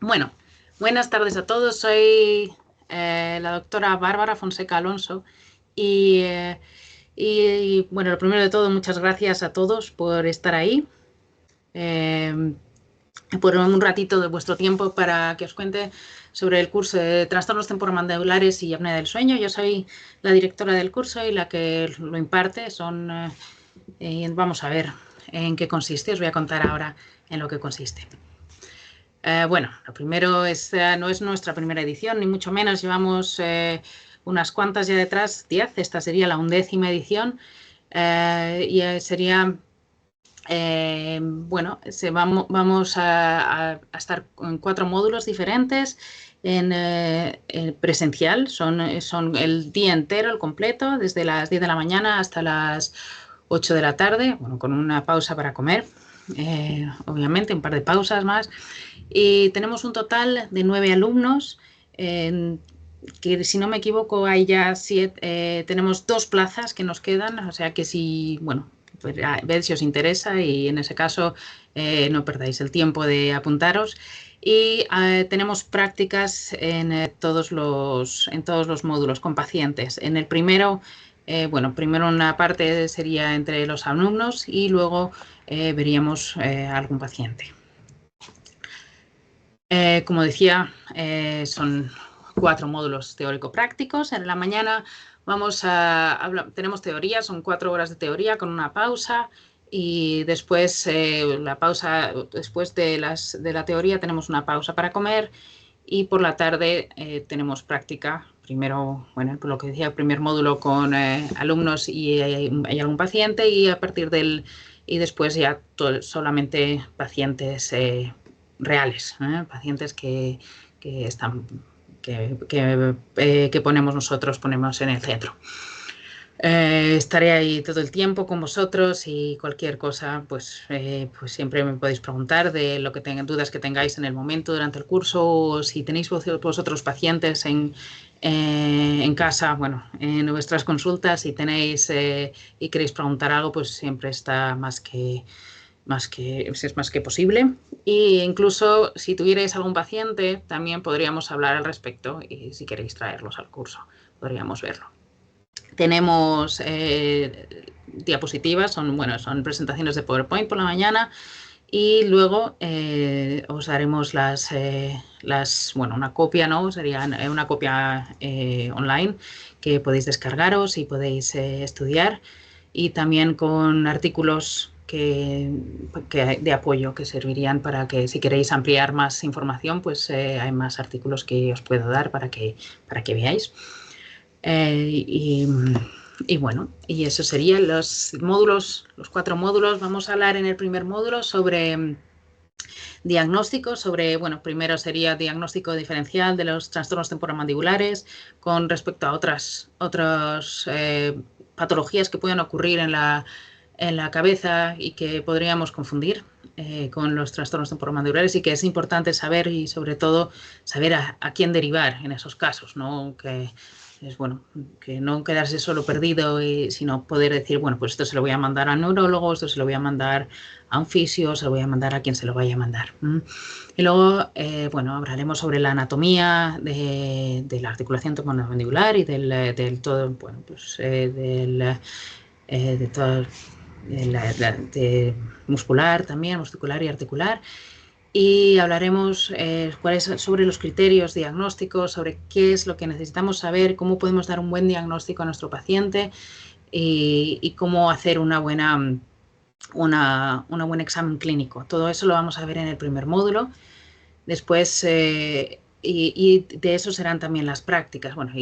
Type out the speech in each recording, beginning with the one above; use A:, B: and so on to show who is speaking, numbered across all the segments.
A: Bueno, buenas tardes a todos. Soy la doctora Bárbara Fonseca Alonso y, bueno, lo primero de todo, muchas gracias a todos por estar ahí, eh, por un ratito de vuestro tiempo para que os cuente sobre el curso de trastornos temporomandibulares y apnea del sueño. Yo soy la directora del curso y la que lo imparte. Vamos a ver en qué consiste. Os voy a contar ahora en lo que consiste. Bueno, lo primero no es nuestra primera edición, ni mucho menos. Llevamos unas cuantas ya detrás, 10. Esta sería la 11ª edición. Sería, bueno, vamos a estar en 4 módulos diferentes en presencial. Son el día entero, el completo, desde las 10 de la mañana hasta las 8 de la tarde, bueno, con una pausa para comer, obviamente, un par de pausas más. Y tenemos un total de 9 alumnos, que si no me equivoco hay ya 7, tenemos 2 plazas que nos quedan, o sea que si, bueno, pues a ver si os interesa y en ese caso no perdáis el tiempo de apuntaros. Y tenemos prácticas en todos los módulos con pacientes. En el primero, bueno, primero una parte sería entre los alumnos y luego veríamos algún paciente. Como decía, son 4 módulos teórico-prácticos. En la mañana tenemos teoría, son 4 horas de teoría con una pausa y después la pausa, después de la teoría tenemos una pausa para comer y por la tarde tenemos práctica. Primero, bueno, por lo que decía, el primer módulo con alumnos y hay algún paciente y después ya solamente pacientes reales, pacientes que ponemos nosotros, ponemos en el centro. Estaré ahí todo el tiempo con vosotros y cualquier cosa, pues siempre me podéis preguntar de lo que tengan, dudas que tengáis en el momento durante el curso, o si tenéis vosotros pacientes en casa, bueno, en vuestras consultas, si tenéis y queréis preguntar algo, pues siempre está es más que posible. Y incluso si tuvierais algún paciente, también podríamos hablar al respecto y si queréis traerlos al curso, podríamos verlo. Tenemos diapositivas, son presentaciones de PowerPoint por la mañana y luego os daremos una copia, ¿no? Sería una copia online que podéis descargaros y podéis estudiar, y también con artículos de apoyo que servirían para que si queréis ampliar más información, pues hay más artículos que os puedo dar para que veáis. Y bueno, y eso serían los módulos, los 4 módulos. Vamos a hablar en el primer módulo sobre diagnóstico, primero sería diagnóstico diferencial de los trastornos temporomandibulares con respecto a otras patologías que pueden ocurrir en la cabeza y que podríamos confundir con los trastornos temporomandibulares, y que es importante saber, y sobre todo saber a quién derivar en esos casos, ¿no? Que no quedarse solo perdido, sino poder decir, bueno, pues esto se lo voy a mandar al neurólogo, esto se lo voy a mandar a un fisio, se lo voy a mandar a quien se lo vaya a mandar. Y luego, hablaremos sobre la anatomía de la articulación temporomandibular y del todo, de todo, muscular también, muscular y articular. Y hablaremos sobre los criterios diagnósticos, sobre qué es lo que necesitamos saber, cómo podemos dar un buen diagnóstico a nuestro paciente y cómo hacer un buen examen clínico. Todo eso lo vamos a ver en el primer módulo. Después, y de eso serán también las prácticas. Bueno,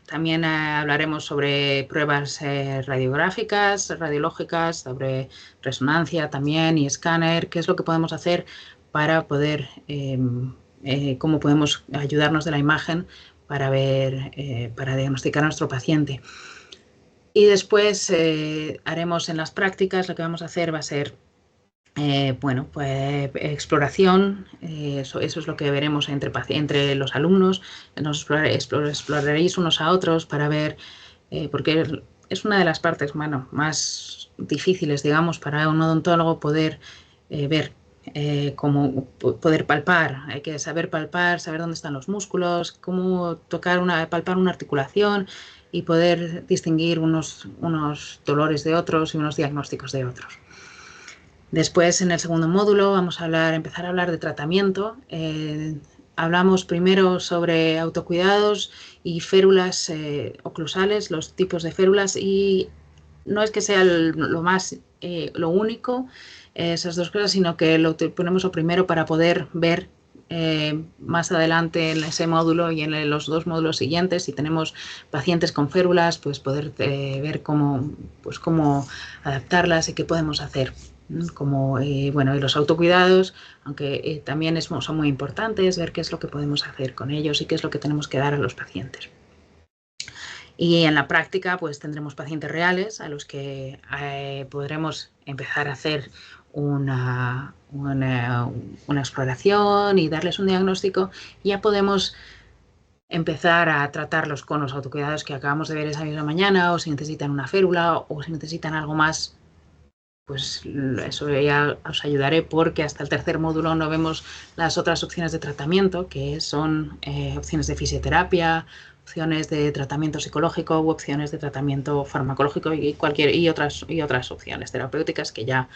A: también hablaremos sobre pruebas radiográficas, radiológicas, sobre resonancia también y escáner, qué es lo que podemos hacer para poder, cómo podemos ayudarnos de la imagen para diagnosticar a nuestro paciente. Y después haremos en las prácticas, lo que vamos a hacer va a ser exploración. Eso es lo que veremos entre los alumnos. Nos exploraréis unos a otros para ver, porque es una de las partes más difíciles, digamos, para un odontólogo poder ver cómo poder palpar, hay que saber palpar, saber dónde están los músculos, cómo palpar una articulación y poder distinguir unos dolores de otros y unos diagnósticos de otros. Después, en el segundo módulo, vamos a empezar a hablar de tratamiento. Hablamos primero sobre autocuidados y férulas oclusales, los tipos de férulas, y no es que sea lo único, esas dos cosas, sino que lo ponemos lo primero para poder ver más adelante en ese módulo y en los dos módulos siguientes, si tenemos pacientes con férulas, pues poder ver cómo adaptarlas y qué podemos hacer. Como y los autocuidados, aunque también son muy importantes, ver qué es lo que podemos hacer con ellos y qué es lo que tenemos que dar a los pacientes. Y en la práctica, pues tendremos pacientes reales a los que podremos empezar a hacer una exploración y darles un diagnóstico. Y ya podemos empezar a tratarlos con los autocuidados que acabamos de ver esa misma mañana, o si necesitan una férula o si necesitan algo más, pues eso ya os ayudaré, porque hasta el tercer módulo no vemos las otras opciones de tratamiento, que son opciones de fisioterapia, opciones de tratamiento psicológico u opciones de tratamiento farmacológico y otras opciones terapéuticas que ya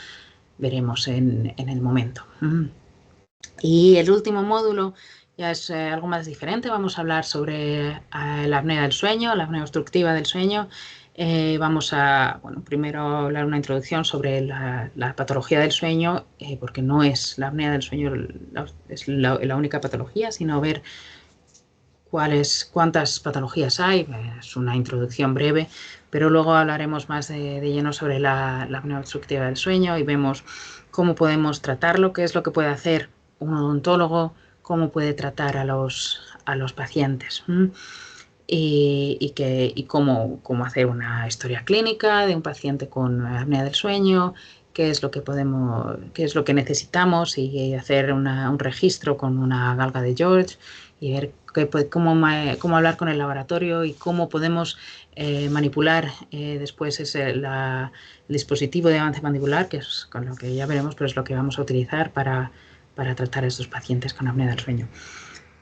A: veremos en el momento. Y el último módulo ya es algo más diferente. Vamos a hablar sobre la apnea del sueño, la apnea obstructiva del sueño. Vamos a, primero hablar una introducción sobre la patología del sueño, porque no es la apnea del sueño es la única patología, sino ver cuántas patologías hay. Es una introducción breve, pero luego hablaremos más de lleno sobre la apnea obstructiva del sueño y vemos cómo podemos tratarlo, qué es lo que puede hacer un odontólogo, cómo puede tratar a los pacientes. Y cómo hacer una historia clínica de un paciente con apnea del sueño, qué es lo que necesitamos, y hacer un registro con una galga de George y ver cómo hablar con el laboratorio y cómo podemos manipular después el dispositivo de avance mandibular, que es con lo que ya veremos, pero es lo que vamos a utilizar para tratar a estos pacientes con apnea del sueño.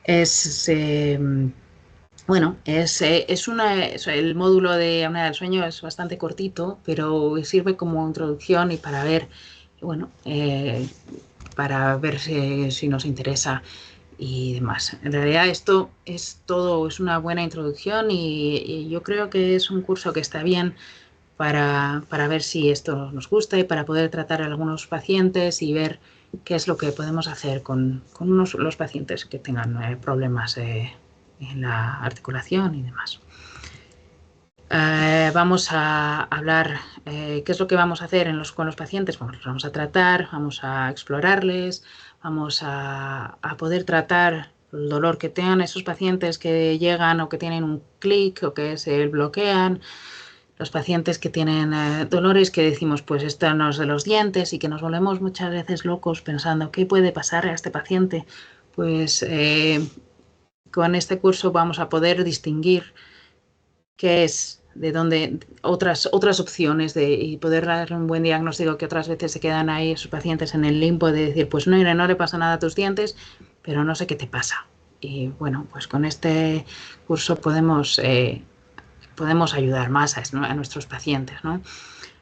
A: El módulo de apnea del sueño es bastante cortito, pero sirve como introducción y para ver, si nos interesa y demás. En realidad esto es una buena introducción y yo creo que es un curso que está bien para ver si esto nos gusta y para poder tratar a algunos pacientes y ver qué es lo que podemos hacer con los pacientes que tengan problemas en la articulación y demás. Vamos a hablar qué es lo que vamos a hacer con los pacientes. Bueno, los vamos a tratar, vamos a explorarles, vamos a poder tratar el dolor que tengan esos pacientes que llegan o que tienen un clic o que se bloquean. Los pacientes que tienen dolores que decimos, pues esto no es de los dientes, y que nos volvemos muchas veces locos pensando qué puede pasar a este paciente. Pues con este curso vamos a poder distinguir qué es, de dónde, otras opciones y poder dar un buen diagnóstico, que otras veces se quedan ahí sus pacientes en el limbo de decir, pues no le pasa nada a tus dientes, pero no sé qué te pasa. Y bueno, pues con este curso podemos ayudar más a nuestros pacientes, ¿no?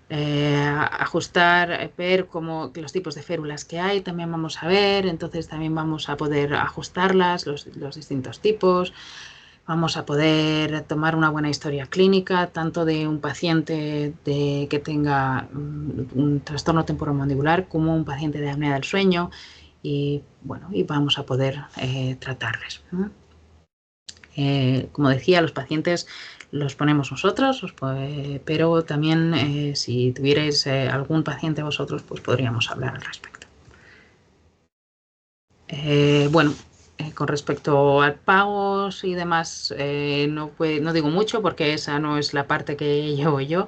A: Ajustar, ver los tipos de férulas que hay, también vamos a ver, entonces también vamos a poder ajustarlas, los distintos tipos. Vamos a poder tomar una buena historia clínica, tanto de un paciente que tenga un trastorno temporomandibular como un paciente de apnea del sueño, y vamos a poder tratarles, ¿no? Como decía, los pacientes los ponemos nosotros, pero también si tuvierais algún paciente vosotros, pues podríamos hablar al respecto. Con respecto a pagos y demás, no digo mucho porque esa no es la parte que llevo yo,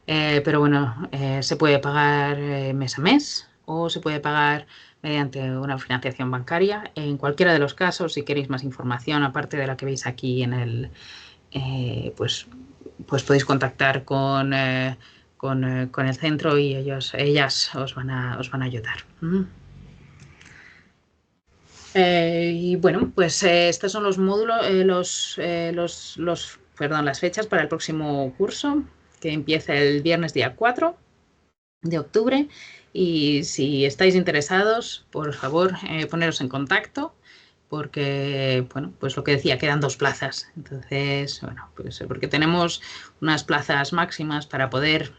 A: pero bueno, se puede pagar mes a mes o se puede pagar mediante una financiación bancaria. En cualquiera de los casos, si queréis más información, aparte de la que veis aquí en el pues podéis contactar con el centro y ellas os van a ayudar. Y bueno, pues estos son los módulos, perdón, las fechas para el próximo curso, que empieza el viernes día 4 de octubre. Y si estáis interesados, por favor, poneros en contacto, porque, bueno, pues lo que decía, quedan 2 plazas. Entonces, bueno, pues porque tenemos unas plazas máximas para poder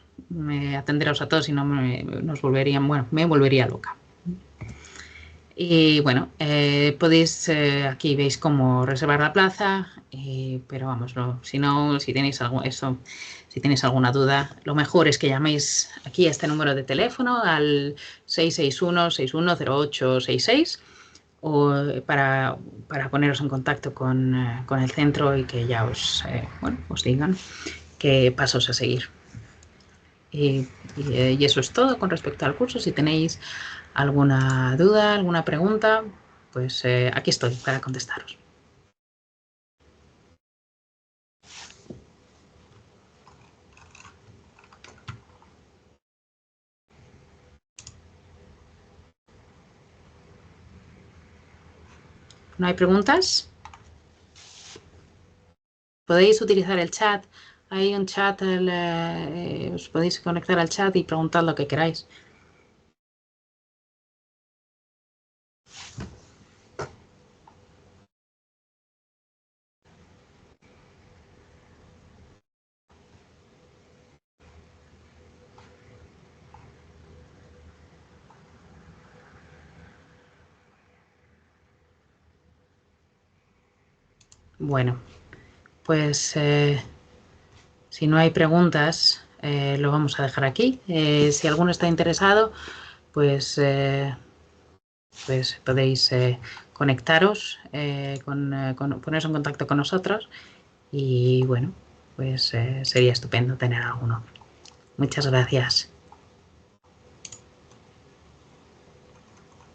A: atenderos a todos y no nos volverían, bueno, me volvería loca. Y bueno, podéis, aquí veis cómo reservar la plaza, pero vamos, si no, si tenéis si tenéis alguna duda, lo mejor es que llaméis aquí a este número de teléfono al 661-610866 o para poneros en contacto con el centro y que ya bueno, os digan qué pasos a seguir. Y eso es todo con respecto al curso. Si tenéis alguna duda, alguna pregunta, pues aquí estoy para contestaros. ¿No hay preguntas? Podéis utilizar el chat. Hay un chat, os podéis conectar al chat y preguntar lo que queráis. Bueno, pues si no hay preguntas, lo vamos a dejar aquí. Si alguno está interesado, pues, pues podéis conectaros, poneros en contacto con nosotros y bueno, pues sería estupendo tener alguno. Muchas gracias.